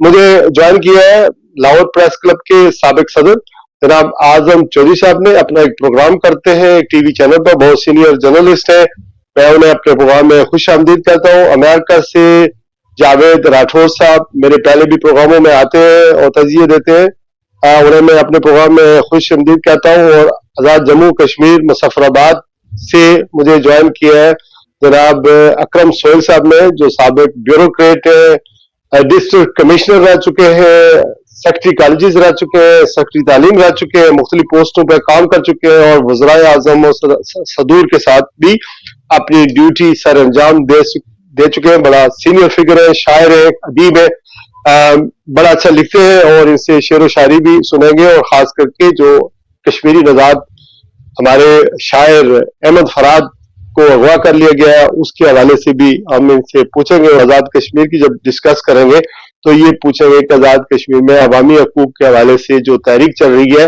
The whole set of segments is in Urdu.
مجھے جوائن کیا ہے لاہور پریس کلب کے سابق صدر جناب اعظم چودھری صاحب نے. اپنا ایک پروگرام کرتے ہیں ایک ٹی وی چینل پر, بہت سینئر جرنلسٹ ہیں. میں انہیں اپنے پروگرام میں خوش آمدید کہتا ہوں. امریکہ سے جاوید راٹھور صاحب میرے پہلے بھی پروگراموں میں آتے ہیں اور تجزیے دیتے ہیں, انہیں میں اپنے پروگرام میں خوش آمدید کہتا ہوں. اور آزاد جموں کشمیر مظفر آباد سے مجھے جوائن کیا ہے جناب اکرم سہیل صاحب نے, جو سابق بیوروکریٹ ہیں, ڈسٹرکٹ کمشنر رہ چکے ہیں, سیکٹری کالجز رہ چکے ہیں, سیکٹری تعلیم رہ چکے ہیں, مختلف پوسٹوں پہ کام کر چکے ہیں اور وزرائے اعظم اور صدور کے ساتھ بھی اپنی ڈیوٹی سر انجام دے چکے ہیں. بڑا سینئر فگر ہے, شاعر ہے, ادیب ہے, بڑا اچھا لکھتے ہیں اور ان سے شعر و شاعری بھی سنیں گے. اور خاص کر کے جو کشمیری نژاد ہمارے شاعر احمد فراد کو اغوا کر لیا گیا ہے اس کے حوالے سے بھی ہم ان سے پوچھیں گے. آزاد کشمیر کی جب ڈسکس کریں گے تو یہ پوچھیں گے کہ آزاد کشمیر میں عوامی حقوق کے حوالے سے جو تحریک چل رہی ہے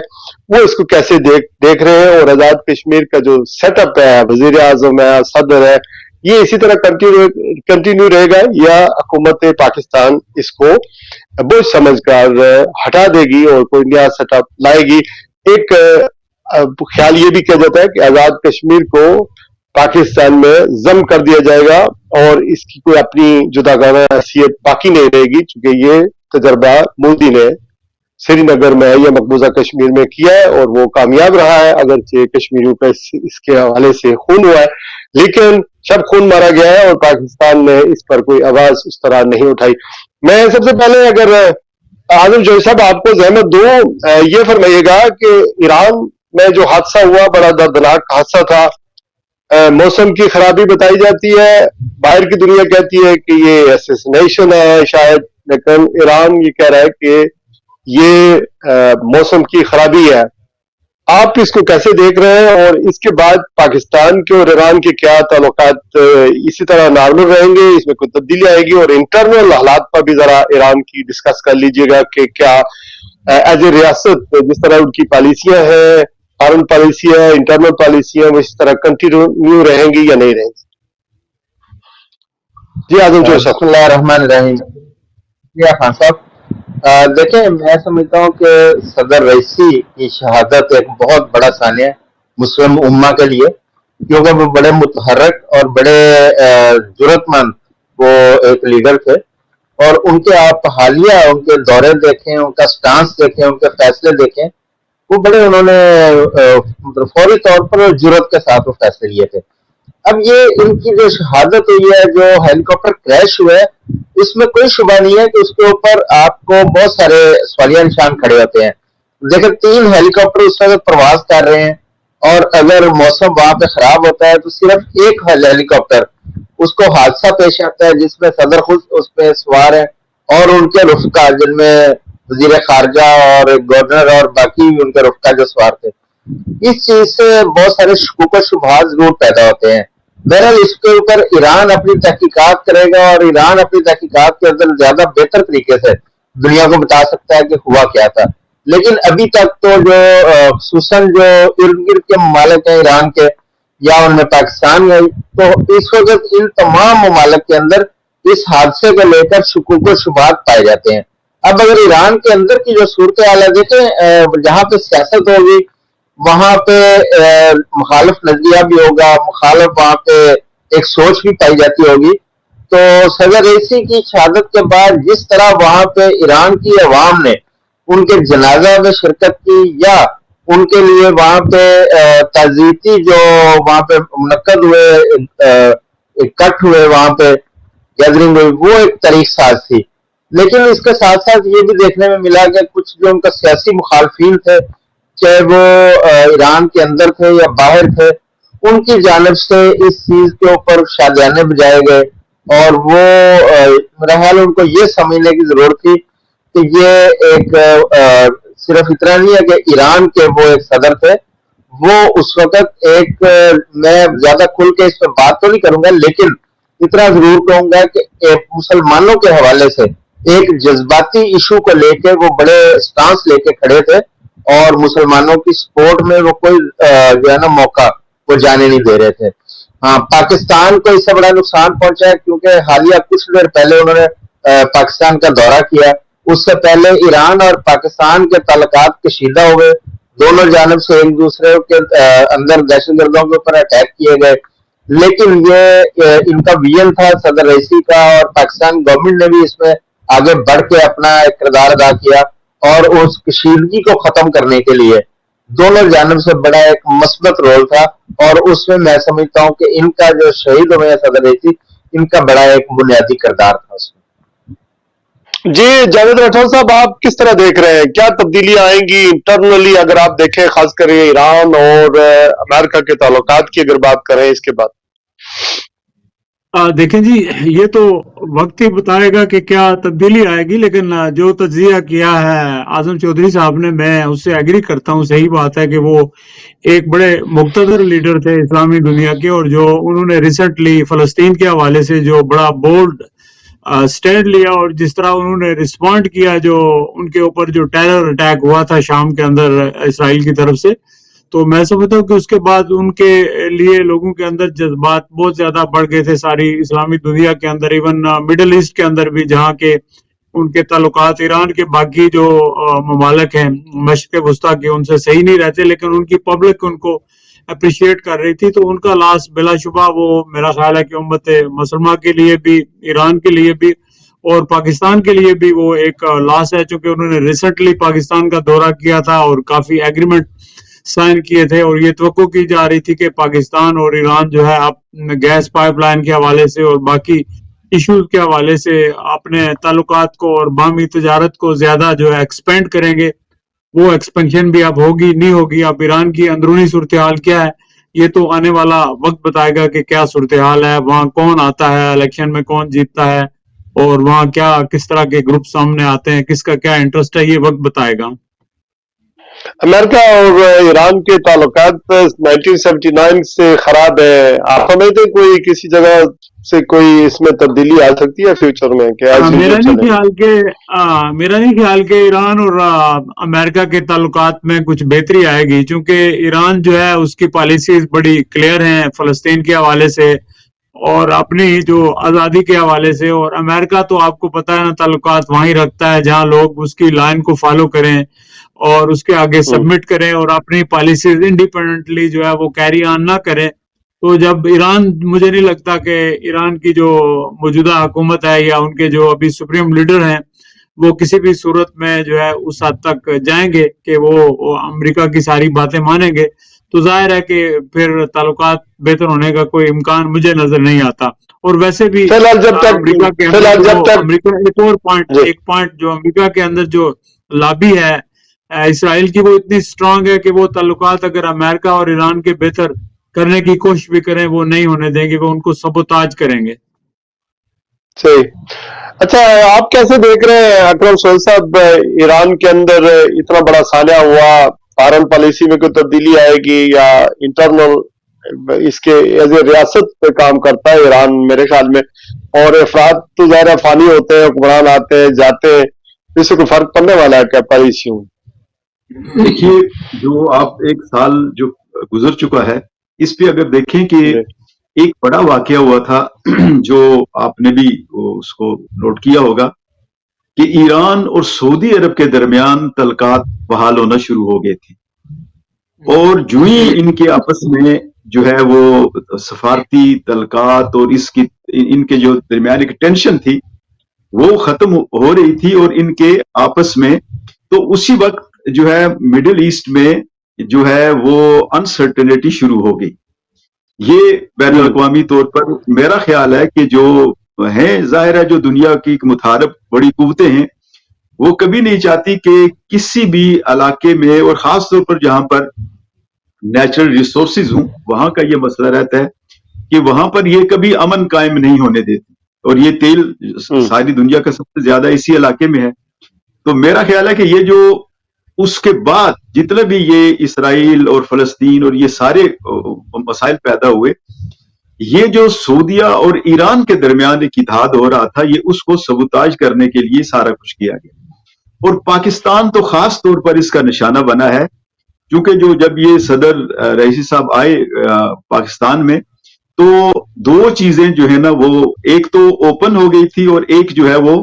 وہ اس کو کیسے دیکھ رہے ہیں, اور آزاد کشمیر کا جو سیٹ اپ ہے, وزیر اعظم ہے, صدر ہے, یہ اسی طرح کنٹینیو رہے گا یا حکومت پاکستان اس کو بوجھ سمجھ کر ہٹا دے گی اور کوئی نیا سیٹ اپ لائے گی. ایک خیال یہ بھی کیا جاتا ہے کہ آزاد کشمیر کو پاکستان میں ضم کر دیا جائے گا اور اس کی کوئی اپنی جداگانہ حیثیت باقی نہیں رہے گی, چونکہ یہ تجربہ مودی نے سری نگر میں یا مقبوضہ کشمیر میں کیا ہے اور وہ کامیاب رہا ہے. اگرچہ کشمیریوں کا اس کے حوالے سے خون ہوا ہے, لیکن جب خون مارا گیا ہے اور پاکستان نے اس پر کوئی آواز اس طرح نہیں اٹھائی. میں سب سے پہلے اگر اعظم جوہری صاحب آپ کو زحمت دوں, یہ فرمائیے گا کہ ایران میں جو حادثہ ہوا بڑا دردناک حادثہ تھا, موسم کی خرابی بتائی جاتی ہے, باہر کی دنیا کہتی ہے کہ یہ اسیسینیشن ہے شاید, لیکن ایران یہ کہہ رہا ہے کہ یہ موسم کی خرابی ہے. آپ اس کو کیسے دیکھ رہے ہیں اور اس کے بعد پاکستان کے اور ایران کے کیا تعلقات اسی طرح نارمل رہیں گے, اس میں کوئی تبدیلی آئے گی؟ اور انٹرنل حالات پر بھی ذرا ایران کی ڈسکس کر لیجئے گا کہ کیا ایز اے ریاست جس طرح ان کی پالیسیاں ہیں, فارن پالیسی ہے, انٹرنل پالیسی ہے, وہ اس طرح کنٹینیو رہیں گی یا نہیں رہیں گی؟ جی اعظم جوہری صاحب. بسم اللہ الرحمن الرحیم. جی خان صاحب, دیکھیں میں سمجھتا ہوں کہ صدر رئیسی کی شہادت ایک بہت بڑا سانیہ ہے مسلم امہ کے لیے, کیونکہ وہ بڑے متحرک اور بڑے جرأت مند وہ ایک لیڈر تھے, اور ان کے آپ حالیہ ان کے دورے دیکھیں, ان کا سٹانس دیکھیں, ان کے فیصلے دیکھیں, وہ بڑے انہوں نے فوری طور پر جرأت کے ساتھ وہ فیصلے لیے تھے. اب یہ ان کی جو شہادت ہوئی ہے, جو ہیلی کاپٹر کریش ہوا ہے, اس میں کوئی شبہ نہیں ہے کہ اس کے اوپر آپ کو بہت سارے سوالیہ نشان کھڑے ہوتے ہیں. دیکھیں 3 ہیلی کاپٹر اس وقت پرواز کر رہے ہیں, اور اگر موسم وہاں پہ خراب ہوتا ہے تو صرف ایک ہیلی کاپٹر اس کو حادثہ پیش آتا ہے جس میں صدر خود اس پہ سوار ہے اور ان کے رفقا جن میں وزیر خارجہ اور گورنر اور باقی ان کے رفقا جو سوار تھے. اس چیز سے بہت سارے شکوک و شبہات ضرور پیدا ہوتے ہیں. بہرحال اس کے اوپر ایران اپنی تحقیقات کرے گا, اور ایران اپنی تحقیقات کے اندر زیادہ بہتر طریقے سے دنیا کو بتا سکتا ہے کہ ہوا کیا تھا. لیکن ابھی تک تو جو خصوصاً جو ارد گرد کے ممالک ہیں ایران کے, یا ان میں پاکستان ہے, تو اس وقت ان تمام ممالک کے اندر اس حادثے کو لے کر شکوک و شبہات پائے جاتے ہیں. اب اگر ایران کے اندر کی جو صورتحال ہے, دیکھیں جہاں پہ سیاست ہوگی وہاں پہ مخالف نظریہ بھی ہوگا, مخالف وہاں پہ ایک سوچ بھی پائی جاتی ہوگی. تو صدر رئیسی کی شہادت کے بعد جس طرح وہاں پہ ایران کی عوام نے ان کے جنازہ میں شرکت کی, یا ان کے لیے وہاں پہ تعزیتی جو وہاں پہ منعقد ہوئے, کٹ ہوئے, وہاں پہ گیدرنگ ہوئی, وہ ایک تاریخ ساز تھی. لیکن اس کے ساتھ ساتھ یہ بھی دیکھنے میں ملا کہ کچھ جو ان کا سیاسی مخالفین تھے, چاہے وہ ایران کے اندر تھے یا باہر تھے, ان کی جانب سے اس چیز کے اوپر شادیانے بجائے گئے, اور وہ میرا خیال ان کو یہ سمجھنے کی ضرورت تھی کہ یہ ایک صرف اتنا نہیں ہے کہ ایران کے وہ ایک صدر تھے, وہ اس وقت ایک, میں زیادہ کھل کے اس پہ بات تو نہیں کروں گا, لیکن اتنا ضرور کہوں گا کہ مسلمانوں کے حوالے سے ایک جذباتی ایشو کو لے کے وہ بڑے سٹانس لے کے کھڑے تھے, اور مسلمانوں کی سپورٹ میں وہ کوئی جو ہے نا موقع وہ جانے نہیں دے رہے تھے. ہاں, پاکستان کو اس سے بڑا نقصان پہنچا ہے کیونکہ حالیہ کچھ دیر پہلے انہوں نے پاکستان کا دورہ کیا, اس سے پہلے ایران اور پاکستان کے تعلقات کشیدہ ہوئے, دونوں جانب سے ایک دوسرے کے اندر دہشت گردوں کے اوپر اٹیک کیے گئے, لیکن یہ ان کا ویژن تھا صدر رئیسی کا, اور پاکستان گورنمنٹ نے بھی اس میں آگے بڑھ کے اپنا ایک کردار ادا کیا, اور اس کشیدگی کو ختم کرنے کے لیے دونوں جانب سے بڑا ایک مثبت رول تھا, اور اس میں سمجھتا ہوں کہ ان کا جو شہید ہوئے ہیں صدر رئیسی, ان کا بڑا ایک بنیادی کردار تھا اس میں. جی جاوید راٹھور صاحب, آپ کس طرح دیکھ رہے ہیں, کیا تبدیلیاں آئیں گی انٹرنلی اگر آپ دیکھیں, خاص کر ایران اور امریکہ کے تعلقات کی اگر بات کریں اس کے بعد؟ دیکھیں جی, یہ تو وقت ہی بتائے گا کہ کیا تبدیلی آئے گی, لیکن جو تجزیہ کیا ہے اعظم چودھری صاحب نے, میں اس سے ایگری کرتا ہوں. صحیح بات ہے کہ وہ ایک بڑے مقتدر لیڈر تھے اسلامی دنیا کے, اور جو انہوں نے ریسنٹلی فلسطین کے حوالے سے جو بڑا بولڈ سٹینڈ لیا, اور جس طرح انہوں نے رسپونڈ کیا جو ان کے اوپر جو ٹیرر اٹیک ہوا تھا شام کے اندر اسرائیل کی طرف سے, تو میں سمجھتا ہوں کہ اس کے بعد ان کے لیے لوگوں کے اندر جذبات بہت زیادہ بڑھ گئے تھے ساری اسلامی دنیا کے اندر, ایون مڈل ایسٹ کے اندر بھی, جہاں کے ان کے تعلقات ایران کے باقی جو ممالک ہیں مشرق وسطیٰ کے ان سے صحیح نہیں رہتے, لیکن ان کی پبلک ان کو اپریشیٹ کر رہی تھی. تو ان کا لاس بلا شبہ وہ میرا خیال ہے کہ امت مسلمہ کے لیے بھی, ایران کے لیے بھی اور پاکستان کے لیے بھی وہ ایک لاس ہے, چونکہ انہوں نے ریسنٹلی پاکستان کا دورہ کیا تھا اور کافی ایگریمنٹ سائن کیے تھے, اور یہ توقع کی جا رہی تھی کہ پاکستان اور ایران جو ہے اب گیس پائپ لائن کے حوالے سے اور باقی ایشوز کے حوالے سے اپنے تعلقات کو اور باہمی تجارت کو زیادہ جو ہے ایکسپینڈ کریں گے. وہ ایکسپینشن بھی اب ہوگی نہیں ہوگی, اب ایران کی اندرونی صورتحال کیا ہے یہ تو آنے والا وقت بتائے گا کہ کیا صورتحال ہے, وہاں کون آتا ہے الیکشن میں, کون جیتتا ہے, اور وہاں کیا کس طرح کے گروپ سامنے آتے ہیں, کس کا کیا انٹرسٹ ہے, یہ وقت بتائے گا. امریکہ اور ایران کے تعلقات 1979 سے خراب ہے, آپ سمجھتے ہیں کوئی کسی جگہ سے کوئی اس میں تبدیلی آ سکتی ہے فیوچر میں؟ میرا نہیں خیال کہ ایران اور امریکہ کے تعلقات میں کچھ بہتری آئے گی, چونکہ ایران جو ہے اس کی پالیسیز بڑی کلیئر ہیں فلسطین کے حوالے سے اور اپنی جو آزادی کے حوالے سے, اور امریکہ تو آپ کو پتہ ہے نا تعلقات وہیں رکھتا ہے جہاں لوگ اس کی لائن کو فالو کریں اور اس کے آگے سبمٹ کریں اور اپنی پالیسیز انڈیپینڈنٹلی جو ہے وہ کیری آن نہ کریں. تو جب ایران, مجھے نہیں لگتا کہ ایران کی جو موجودہ حکومت ہے یا ان کے جو ابھی سپریم لیڈر ہیں وہ کسی بھی صورت میں جو ہے اس حد تک جائیں گے کہ وہ امریکہ کی ساری باتیں مانیں گے, تو ظاہر ہے کہ پھر تعلقات بہتر ہونے کا کوئی امکان مجھے نظر نہیں آتا. اور ویسے بھی امریکہ کے اندر ایک پوائنٹ جو امریکہ کے اندر جو لابی ہے اسرائیل کی, وہ اتنی اسٹرانگ ہے کہ وہ تعلقات اگر امریکہ اور ایران کے بہتر کرنے کی کوشش بھی کریں وہ نہیں ہونے دیں گے, وہ ان کو سبوتاج کریں گے. صحیح. اچھا, آپ کیسے دیکھ رہے ہیں اکرم سہیل صاحب, ایران کے اندر اتنا بڑا سانحہ ہوا, فارن پالیسی میں کوئی تبدیلی آئے گی یا انٹرنل اس کے ایز اے ریاست پہ کام کرتا ہے ایران میرے خیال میں, اور افراد تو ظاہر فانی ہوتے ہیں, حکمران آتے ہیں جاتے ہیں, اس سے کوئی فرق پڑنے والا ہے کیا پالیسیوں؟ دیکھیے, جو آپ ایک سال جو گزر چکا ہے اس پہ اگر دیکھیں کہ ایک بڑا واقعہ ہوا تھا جو آپ نے بھی اس کو نوٹ کیا ہوگا کہ ایران اور سعودی عرب کے درمیان تعلقات بحال ہونا شروع ہو گئے تھے, اور جو ہی ان کے آپس میں جو ہے وہ سفارتی تعلقات اور ان کے جو درمیان ایک ٹینشن تھی وہ ختم ہو رہی تھی اور ان کے آپس میں, تو اسی وقت جو ہے مڈل ایسٹ میں جو ہے وہ انسرٹنٹی شروع ہو گئی. یہ بین الاقوامی طور پر میرا خیال ہے کہ جو ہیں, ظاہر ہے جو دنیا کی متحارب بڑی قوتیں ہیں وہ کبھی نہیں چاہتی کہ کسی بھی علاقے میں, اور خاص طور پر جہاں پر نیچرل ریسورسز ہوں, وہاں کا یہ مسئلہ رہتا ہے کہ وہاں پر یہ کبھی امن قائم نہیں ہونے دیتی, اور یہ تیل ساری دنیا کا سب سے زیادہ اسی علاقے میں ہے. تو میرا خیال ہے کہ یہ جو اس کے بعد جتنے بھی یہ اسرائیل اور فلسطین اور یہ سارے مسائل پیدا ہوئے, یہ جو سعودیہ اور ایران کے درمیان ایک اتحاد ہو رہا تھا, یہ اس کو سبوتاج کرنے کے لیے سارا کچھ کیا گیا. اور پاکستان تو خاص طور پر اس کا نشانہ بنا ہے, کیونکہ جو جب یہ صدر رئیسی صاحب آئے پاکستان میں تو دو چیزیں جو ہے نا وہ ایک تو اوپن ہو گئی تھی اور ایک جو ہے وہ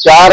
4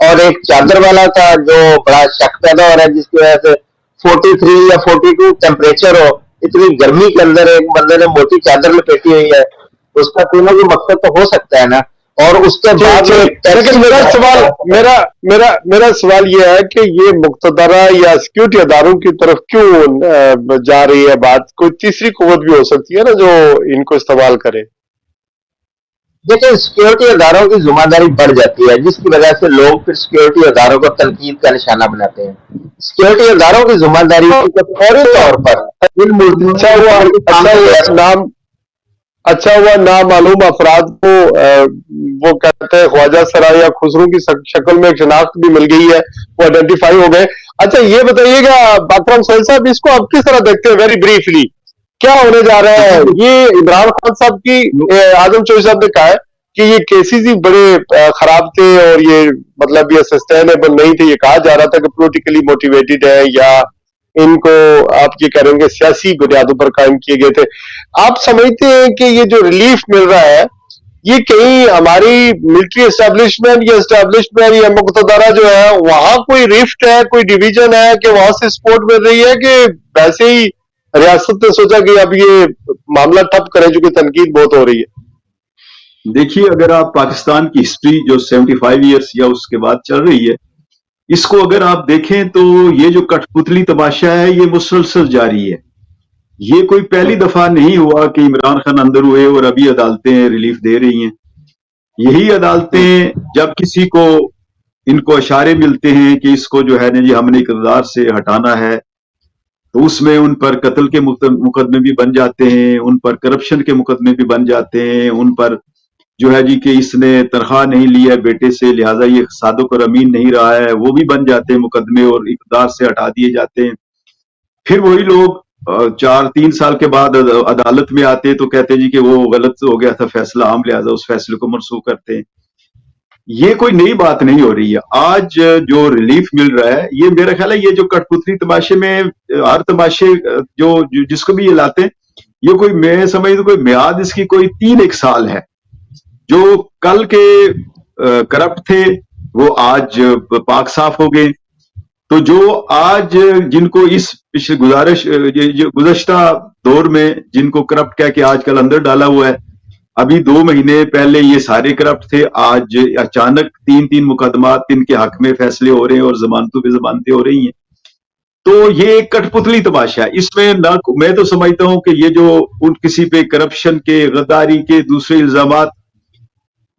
اور ایک چادر والا کا جو بڑا شک پیدا ہو رہا ہے جس کی وجہ سے 43 یا 42 ٹیمپریچر ہو، اتنی گرمی کے اندر ایک بندے نے موٹی چادر لپیٹی ہوئی ہے، اس کا تینوں کی مقصد تو ہو سکتا ہے نا. اور اس کے بعد لیکن میرا سوال یہ ہے کہ یہ مقتدرہ یا سیکورٹی اداروں کی طرف کیوں جا رہی ہے بات؟ کوئی تیسری قوت بھی ہو سکتی ہے نا جو ان کو استعمال کرے. دیکھیں سیکورٹی اداروں کی ذمہ داری بڑھ جاتی ہے، جس کی وجہ سے لوگ پھر سیکورٹی اداروں کو تنقید کا نشانہ بناتے ہیں. سیکورٹی اداروں کی ذمہ داری فوری طور پر اچھا ہوا نامعلوم افراد کو وہ کہتے ہیں خواجہ سرا یا خسرو کی شکل میں ایک شناخت بھی مل گئی ہے، وہ آئیڈینٹیفائی ہو گئے. اچھا یہ بتائیے گا اکرم سہیل صاحب، اس کو آپ کس طرح دیکھتے ہیں؟ ویری بریفلی کیا ہونے جا رہا ہے؟ یہ عمران خان صاحب کی اعظم چودھری صاحب نے کہا ہے کہ یہ کیسز ہی بڑے خراب تھے اور یہ مطلب یہ سسٹینیبل نہیں تھے. یہ کہا جا رہا تھا کہ پولیٹیکلی موٹیویٹڈ ہے یا ان کو آپ یہ کریں گے سیاسی بنیادوں پر قائم کیے گئے تھے. آپ سمجھتے ہیں کہ یہ جو ریلیف مل رہا ہے یہ کہیں ہماری ملٹری اسٹیبلشمنٹ یا اسٹیبلشمنٹ یا مقتدرہ جو ہے وہاں کوئی رفٹ ہے، کوئی ڈویژن ہے کہ وہاں سے سپورٹ مل رہی ہے، کہ ویسے ہی ریاست نے سوچا کہ اب یہ معاملہ ٹھپ کرے چونکہ تنقید بہت ہو رہی ہے؟ دیکھیے اگر آپ پاکستان کی ہسٹری جو 75 ایئرس یا اس کے بعد چل رہی ہے، اس کو اگر آپ دیکھیں تو یہ جو کٹ پتلی تماشا ہے یہ مسلسل جاری ہے. یہ کوئی پہلی دفعہ نہیں ہوا کہ عمران خان اندر ہوئے اور ابھی عدالتیں ریلیف دے رہی ہیں. یہی عدالتیں جب کسی کو ان کو اشارے ملتے ہیں کہ اس کو جو ہے نا جی ہم نے اقتدار سے ہٹانا ہے، تو اس میں ان پر قتل کے مقدمے بھی بن جاتے ہیں، ان پر کرپشن کے مقدمے بھی بن جاتے ہیں، ان پر جو ہے جی کہ اس نے تنخواہ نہیں لیا بیٹے سے لہٰذا یہ صادق اور امین نہیں رہا ہے، وہ بھی بن جاتے ہیں مقدمے اور اقتدار سے ہٹا دیے جاتے ہیں. پھر وہی لوگ 4-3 سال کے بعد عدالت میں آتے تو کہتے ہیں جی کہ وہ غلط ہو گیا تھا فیصلہ عام، لہٰذا اس فیصلے کو منسوخ کرتے ہیں. یہ کوئی نئی بات نہیں ہو رہی ہے. آج جو ریلیف مل رہا ہے یہ میرا خیال ہے یہ جو کٹ پتلی تماشے میں ہر تماشے جو جس کو بھی یہ لاتے ہیں یہ کوئی میں سمجھتا کوئی میعاد اس کی کوئی 3-1 سال ہے. جو کل کے کرپٹ تھے وہ آج پاک صاف ہو گئے، تو جو آج جن کو اس گزشتہ دور میں جن کو کرپٹ کہہ کے آج کل اندر ڈالا ہوا ہے، ابھی 2 مہینے پہلے یہ سارے کرپٹ تھے، آج اچانک 3 مقدمات ان کے حق میں فیصلے ہو رہے ہیں اور ضمانتوں پہ ضمانتیں ہو رہی ہیں. تو یہ ایک کٹ پتلی تماشا ہے. اس میں نہ میں تو سمجھتا ہوں کہ یہ جو ان کسی پہ کرپشن کے، غداری کے دوسرے الزامات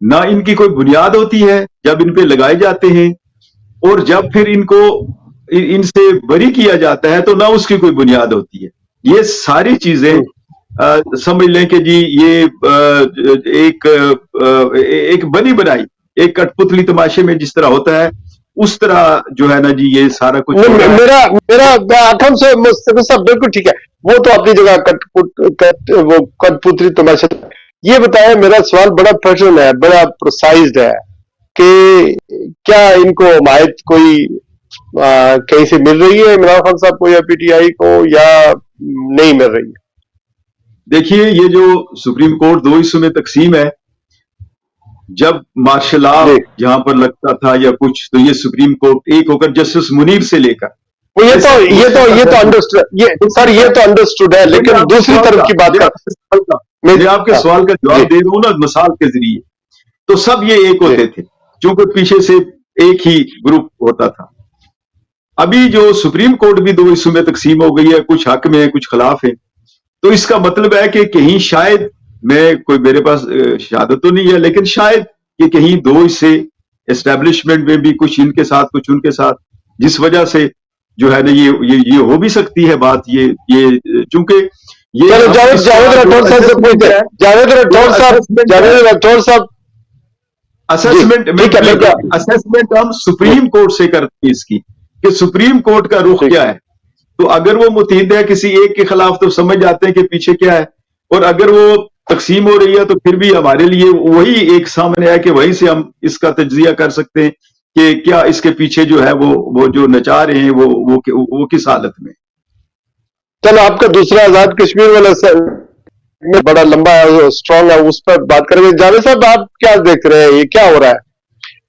نہ ان کی کوئی بنیاد ہوتی ہے جب ان پہ لگائے جاتے ہیں، اور جب پھر ان کو ان سے بری کیا جاتا ہے تو نہ اس کی کوئی بنیاد ہوتی ہے. یہ ساری چیزیں سمجھ لیں کہ جی یہ ایک بنی بنائی ایک کٹ پتلی تماشے میں جس طرح ہوتا ہے اس طرح جو ہے نا جی یہ سارا کچھ میرا آٹھم سے بالکل ٹھیک ہے، وہ تو اپنی جگہ کٹ پتلی تماشا. یہ بتایا میرا سوال بڑا پرسنل ہے، بڑا پرسائزڈ ہے کہ کیا ان کو حمایت کوئی کہیں سے مل رہی ہے عمران خان صاحب کو یا پی ٹی آئی کو، یا نہیں مل رہی ہے؟ دیکھیے یہ جو سپریم کورٹ 2 حصوں میں تقسیم ہے، جب مارشل لا جہاں پر لگتا تھا یا کچھ، تو یہ سپریم کورٹ ایک ہو کر جسٹس منیر سے لے کر یہ تو انڈرسٹوڈ ہے، لیکن دوسری طرف کی بات میں آپ کے سوال کا جواب دے رہا ہوں نا مثال کے ذریعے، تو سب یہ ایک ہوتے تھے چونکہ پیچھے سے ایک ہی گروپ ہوتا تھا. ابھی جو سپریم کورٹ بھی 2 حصوں میں تقسیم ہو گئی ہے، کچھ حق میں ہے کچھ خلاف ہے، تو اس کا مطلب ہے کہ کہیں شاید میرے پاس شہادت تو نہیں ہے لیکن شاید کہ کہیں 2 حصے اسٹیبلشمنٹ میں بھی کچھ ان کے ساتھ کچھ ان کے ساتھ، جس وجہ سے جو ہے نا یہ ہو بھی سکتی ہے بات. یہ چونکہ جاوید راٹھور صاحب اسسمنٹ ہم سپریم کورٹ سے کرتے ہیں اس کی کہ سپریم کورٹ کا رخ کیا ہے. تو اگر وہ متحد ہے کسی ایک کے خلاف تو سمجھ جاتے ہیں کہ پیچھے کیا ہے، اور اگر وہ تقسیم ہو رہی ہے تو پھر بھی ہمارے لیے وہی ایک سامنے ہے کہ وہیں سے ہم اس کا تجزیہ کر سکتے ہیں کہ کیا اس کے پیچھے جو ہے وہ جو نچا رہے ہیں وہ کس حالت میں. چلو آپ کا دوسرا آزاد کشمیر والا بڑا لمبا ہے، اسٹرانگ ہے، اس پر بات کریں گے. جاوید صاحب آپ کیا دیکھ رہے ہیں، یہ کیا ہو رہا ہے؟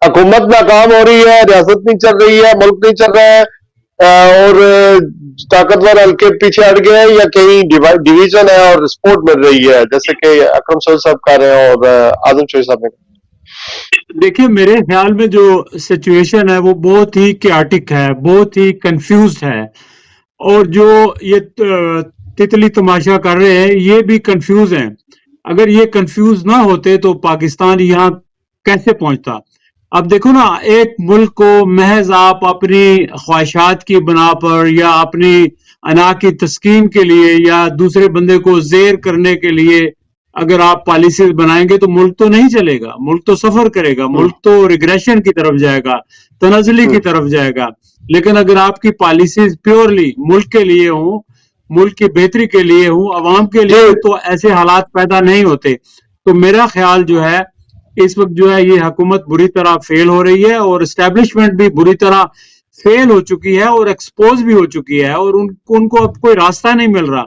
حکومت ناکام ہو رہی ہے, ریاست نہیں چل رہی ہے, ملک نہیں چل رہا ہے, اور طاقتور حلقے پیچھے ہٹ گئے ہیں, یا کہیں ڈویژن ہے اور سپورٹ مل رہی ہے, جیسے کہ اکرم سعود صاحب کہہ رہے ہیں اور اعظم چودھری صاحب نے کہا؟ دیکھیے میرے خیال میں جو سچویشن ہے وہ بہت ہی کیاٹک ہے, بہت ہی کنفیوزڈ ہے, اور جو یہ تتلی تماشا کر رہے ہیں یہ بھی کنفیوز ہیں. اگر یہ کنفیوز نہ ہوتے تو پاکستان یہاں کیسے پہنچتا؟ اب دیکھو نا, ایک ملک کو محض آپ اپنی خواہشات کی بنا پر یا اپنی انا کی تسکین کے لیے یا دوسرے بندے کو زیر کرنے کے لیے اگر آپ پالیسیز بنائیں گے تو ملک تو نہیں چلے گا, ملک تو سفر کرے گا, ملک تو ریگریشن کی طرف جائے گا, تنزلی کی طرف جائے گا. لیکن اگر آپ کی پالیسیز پیورلی ملک کے لیے ہوں, ملک کی بہتری کے لیے ہوں, عوام کے لیے, تو ایسے حالات پیدا نہیں ہوتے. تو میرا خیال جو ہے اس وقت جو ہے یہ حکومت بری طرح فیل ہو رہی ہے, اور اسٹیبلشمنٹ بھی بری طرح فیل ہو چکی ہے اور ایکسپوز بھی ہو چکی ہے, اور ان کو اب کوئی راستہ نہیں مل رہا.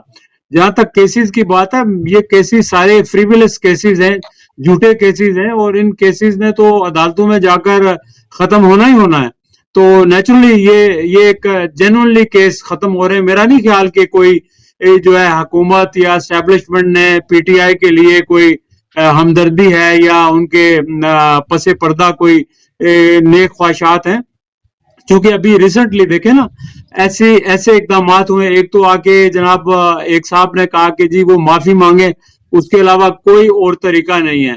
جہاں تک کیسز کی بات ہے, یہ کیسز سارے فریولس کیسز ہیں, جھوٹے کیسز ہیں, اور ان کیسز نے تو عدالتوں میں جا کر ختم ہونا ہی ہونا ہے. تو نیچرلی یہ ایک جینوئنلی کیس ختم ہو رہے ہیں. میرا نہیں خیال کہ کوئی جو ہے حکومت یا اسٹیبلشمنٹ نے پی ٹی آئی کے لیے کوئی ہمدردی ہے یا ان کے پس پردہ کوئی نیک خواہشات ہیں. چونکہ ابھی ریسنٹلی دیکھیں نا ایسے اقدامات ہوئے, ایک تو آ کے جناب ایک صاحب نے کہا کہ جی وہ معافی مانگے, اس کے علاوہ کوئی اور طریقہ نہیں ہے.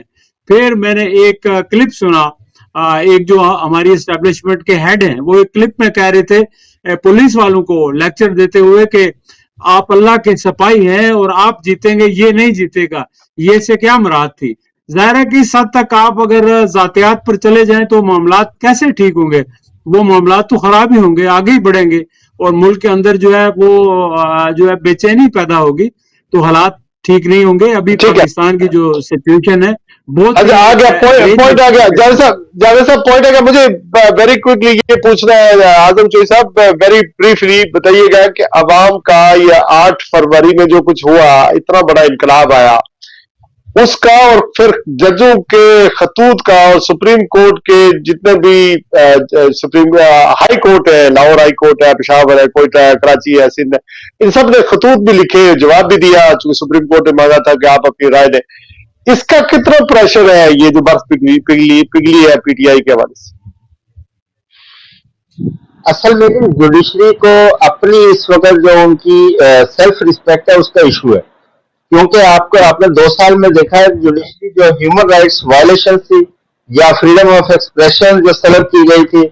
پھر میں نے ایک کلپ سنا, ایک جو ہماری اسٹیبلشمنٹ کے ہیڈ ہیں وہ ایک کلپ میں کہہ رہے تھے پولیس والوں کو لیکچر دیتے ہوئے کہ آپ اللہ کے سپاہی ہیں اور آپ جیتیں گے, یہ نہیں جیتے گا. یہ سے کیا مراد تھی؟ ظاہر ہے کہ اس حد تک آپ اگر ذاتیات پر چلے جائیں تو معاملات کیسے ٹھیک ہوں گے؟ وہ معاملات تو خراب ہی ہوں گے, آگے ہی بڑھیں گے, اور ملک کے اندر جو ہے وہ جو ہے بے چینی پیدا ہوگی, تو حالات ٹھیک نہیں ہوں گے. ابھی پاکستان کی جو سچویشن ہے بہت آ گیا پوائنٹ, آ گیا جاوید صاحب پوائنٹ آ گیا. مجھے ویری کوئکلی یہ پوچھنا ہے اعظم چودھری صاحب, ویری بریفلی بتائیے گا کہ عوام کا یہ 8 فروری میں جو کچھ ہوا, اتنا بڑا انقلاب آیا, اس کا اور پھر ججوں کے خطوط کا اور سپریم کورٹ کے جتنے بھی سپریم ہائی کورٹ ہے, لاہور ہائی کورٹ ہے, پشاور ہے, کوئٹہ ہے, کراچی ہے, سندھ ہے, ان سب نے خطوط بھی لکھے, جواب بھی دیا, چونکہ سپریم کورٹ نے مانگا تھا کہ آپ اپنی رائے دیں. اس کا کتنا پریشر ہے یہ جو برف پگھلی ہے پی ٹی آئی کے حوالے سے؟ اصل میں جوڈیشری کو اپنی اس وقت جو ان کی سیلف رسپیکٹ ہے اس کا ایشو ہے, کیونکہ آپ نے 2 سال میں دیکھا ہے جوڈیشری جو ہیومن رائٹس وائلیشن تھی یا فریڈم آف ایکسپریشن جو سلب کی گئی تھی,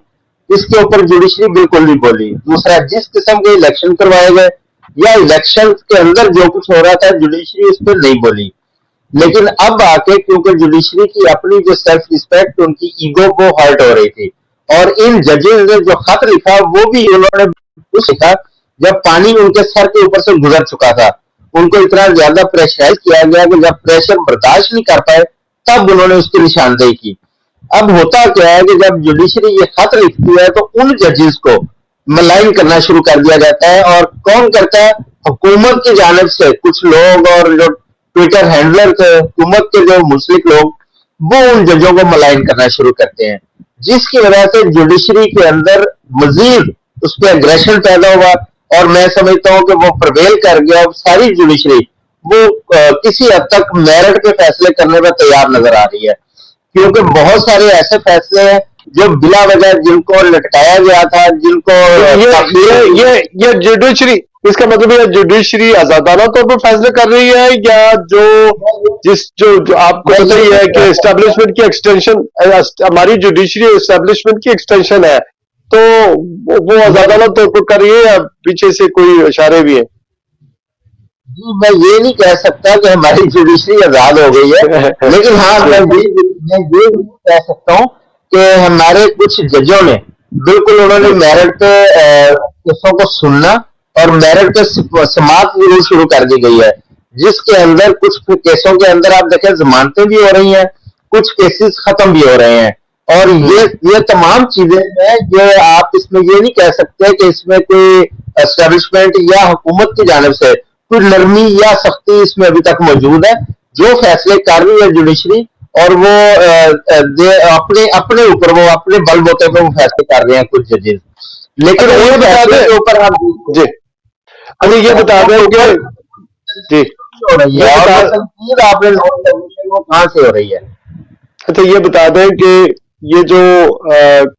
اس کے اوپر جوڈیشری بالکل نہیں بولی. دوسرا, جس قسم کے الیکشن کروائے گئے یا الیکشن کے اندر جو کچھ ہو رہا تھا جوڈیشری اس پہ نہیں بولی. لیکن اب آ کے کیونکہ جوڈیشری کی اپنی جو سیلف رسپیکٹ, ان کی ایگو کو ہرٹ ہو رہی تھی, اور ان ججز نے جو خط لکھا وہ بھی انہوں نے لکھا جب پانی ان کے سر کے اوپر سے گزر چکا تھا. ان کو اتنا زیادہ پریشرائز کیا گیا کہ جب پریشر برداشت نہیں کر پائے تب انہوں نے اس کی نشاندہی کی. اب ہوتا کیا ہے کہ جب جوڈیشری یہ خط لکھتی ہے تو ان ججز کو ملائن کرنا شروع کر دیا جاتا ہے, اور کون کرتا ہے؟ حکومت کی جانب سے کچھ لوگ, اور جو ٹویٹر ہینڈلر تھے حکومت کے جو مسلک لوگ, وہ ان ججوں کو ملائن کرنا شروع کرتے ہیں, جس کی وجہ سے جوڈیشری کے اندر مزید اس پہ اگریشن پیدا ہوا, اور میں سمجھتا ہوں کہ وہ پرویل کر گیا. ساری جوڈیشری وہ کسی حد تک میرٹ کے فیصلے کرنے میں تیار نظر آ رہی ہے, کیونکہ بہت سارے ایسے فیصلے ہیں جو بلا وجہ جن کو لٹکایا گیا تھا, جن کو یہ جوڈیشری, اس کا مطلب یہ جوڈیشری آزادانہ طور پر فیصلے کر رہی ہے, یا جو آپ کو پتہ ہی ہے کہ اسٹیبلشمنٹ کی ایکسٹینشن, ہماری جوڈیشری اسٹیبلشمنٹ کی ایکسٹینشن ہے, تو وہ آزادانہ طور پر کر رہی ہے, یا پیچھے سے کوئی اشارے بھی ہیں؟ میں یہ نہیں کہہ سکتا کہ ہماری جوڈیشری آزاد ہو گئی ہے, لیکن ہاں میں یہ کہہ سکتا ہوں کہ ہمارے کچھ ججوں نے بالکل انہوں نے میرٹ پہ کیسوں کو سننا اور میرٹ پہ سماعت ضرور شروع کر دی گئی ہے, جس کے اندر کچھ کیسوں کے اندر آپ دیکھیں ضمانتیں بھی ہو رہی ہیں, کچھ کیسز ختم بھی ہو رہے ہیں. اور یہ تمام چیزیں ہیں جو آپ اس میں یہ نہیں کہہ سکتے کہ اس میں کوئی اسٹیبلشمنٹ یا حکومت کی جانب سے کوئی نرمی یا سختی اس میں ابھی تک موجود ہے. جو فیصلے کر رہی ہے جوڈیشری اور وہ اپنے اپنے اوپر وہ اپنے بل بوتے پہ وہ فیصلے کر رہے ہیں کچھ ججز. لیکن اچھا، یہ ان بتا فیصلے دیں کے اوپر ہم جی، اچھا یہ بتا دیں کہ جی ہو رہی یہ ہے اور بتا وہ تنقید آپ نے نوٹ کرنی ہے وہ کہاں سے ہو رہی ہے. اچھا یہ بتا دیں کہ یہ جو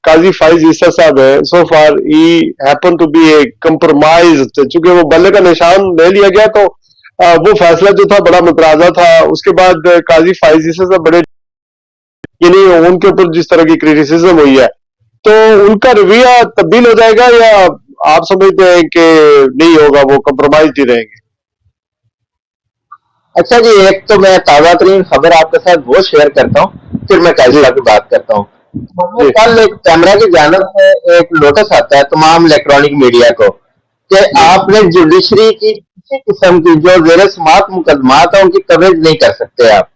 قاضی فائز عیسیٰ صاحب ہے so far he happen to be a compromise, چونکہ وہ بلے کا نشان لے لیا گیا تو وہ فیصلہ جو تھا بڑا مترازہ تھا. اس کے بعد قاضی فائز عیسیٰ صاحب بڑے، یعنی ان کے اوپر جس طرح کی کریٹیسزم ہوئی ہے تو ان کا رویہ تبدیل ہو جائے گا یا آپ سمجھتے ہیں کہ نہیں ہوگا، وہ کمپرومائز ہی رہیں گے؟ اچھا جی، ایک تو میں تازہ ترین خبر آپ کے ساتھ وہ شیئر کرتا ہوں، پھر میں قاضی صاحب کی بات کرتا ہوں. جی کل ایک کیمرہ کی جانب سے ایک نوٹس آتا ہے تمام الیکٹرانک میڈیا کو کہ آپ نے جوڈیشری کی کسی قسم کی جو زیر سماعت مقدمات ہیں ان کی کوریج نہیں کر سکتے. آپ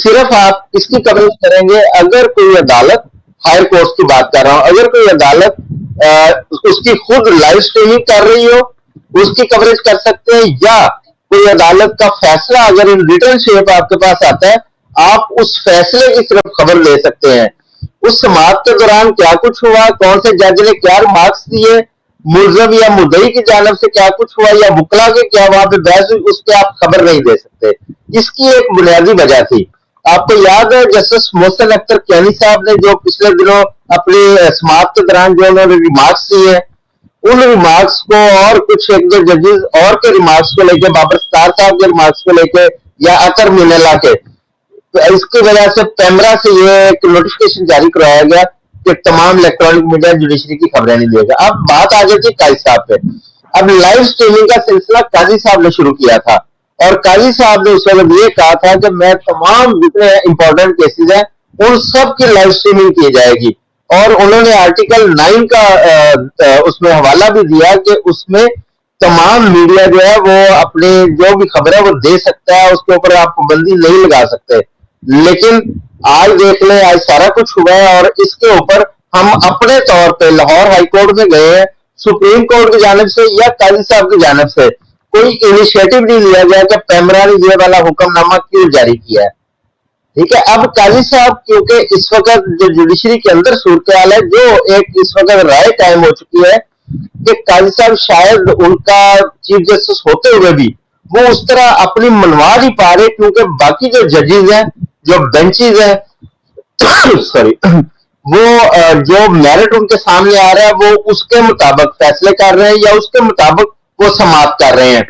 صرف آپ اس کی کوریج کریں گے اگر کوئی عدالت، ہائر کورٹ کی بات کر رہا ہوں، اگر کوئی عدالت اس کی خود لائیو سٹریمنگ کر رہی ہو اس کی کوریج کر سکتے ہیں، یا کوئی عدالت کا فیصلہ اگر ان ریٹن شیپ آپ کے پاس آتا ہے آپ اس فیصلے کی صرف خبر لے سکتے ہیں. اس سماعت کے دوران کیا کچھ ہوا، کون سے جج نے کیا ریمارکس دیے، ملزم یا مدعی کی جانب سے کیا کچھ ہوا، یا وکلا کے کیا وہاں پہ بحث ہوئی، اس کی آپ خبر نہیں دے سکتے. اس کی ایک بنیادی وجہ تھی. آپ کو یاد ہے جسٹس محسن اختر کیانی صاحب نے جو پچھلے دنوں اپنی سماعت کے دوران جو انہوں نے ریمارکس دیے، ان ریمارکس کو اور کچھ ایک دو ججز اور کے ریمارکس کو لے کے، بابر ستار صاحب کے ریمارکس کو لے کے یا اکر مینلا کے، اس کی وجہ سے پیمرا سے یہ ایک نوٹیفکیشن جاری کروایا گیا کہ تمام الیکٹرانک میڈیا جوڈیشری کی خبریں نہیں دے گا. اب بات آ گئی تھی قاضی صاحب پہ. اب لائیو سٹریمنگ کا سلسلہ قاضی صاحب نے شروع کیا تھا اور قاضی صاحب نے اس وقت یہ کہا تھا کہ میں تمام جتنے امپورٹنٹ کیسز ہیں ان سب کی لائیو سٹریمنگ کی جائے گی. اور انہوں نے آرٹیکل 9 کا اس میں حوالہ بھی دیا کہ اس میں تمام میڈیا جو ہے وہ اپنی جو بھی خبر ہے وہ دے سکتا ہے، اس کے اوپر آپ پابندی نہیں لگا سکتے. لیکن آج دیکھ لیں آج سارا کچھ ہوا ہے اور اس کے اوپر ہم اپنے طور پہ لاہور ہائی کورٹ میں گئے ہیں، سپریم کورٹ کی جانب سے یا قاضی صاحب کی جانب سے کوئی انیشیٹو نہیں لیا گیا کہ پیمرا نے یہ والا حکم نامہ کیوں جاری کیا ہے. ٹھیک ہے، اب قاضی صاحب کیونکہ اس وقت جو جوڈیشری کے اندر صورتحال ہے، جو ایک اس وقت رائے قائم ہو چکی ہے کہ قاضی صاحب شاید ان کا چیف جسٹس ہوتے ہوئے بھی وہ اس طرح اپنی منوا نہیں پا رہے، کیونکہ باقی جو ججز ہیں، جو بینچز ہیں سوری، وہ جو میرٹ ان کے سامنے آ رہا ہے وہ اس کے مطابق فیصلے کر رہے ہیں یا اس کے مطابق وہ سماعت کر رہے ہیں،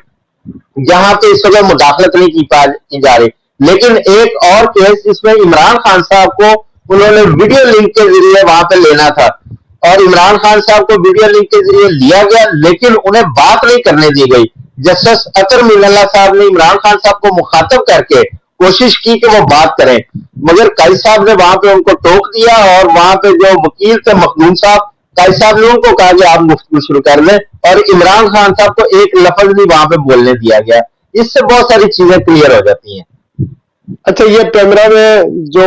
جہاں پہ اس وقت مداخلت نہیں کی جا رہی. لیکن ایک اور کیس جس میں عمران خان صاحب کو انہوں نے ویڈیو لنک کے ذریعے وہاں پہ لینا تھا اور عمران خان صاحب کو ویڈیو لنک کے ذریعے لیا گیا لیکن انہیں بات نہیں کرنے دی گئی. جسٹس اکر مینلا صاحب نے عمران خان صاحب کو مخاطب کر کے کوشش کی کہ وہ بات کریں، مگر قاضی صاحب نے وہاں پہ ان کو ٹوک دیا اور وہاں پہ جو وکیل تھے مخدوم صاحب، قاضی صاحب نے ان کو کہا کہ آپ گفتگو شروع کر لیں اور عمران خان صاحب کو ایک لفظ بھی وہاں پہ بولنے دیا گیا. اس سے بہت ساری چیزیں کلیئر ہو جاتی ہیں. اچھا یہ پیمرا میں جو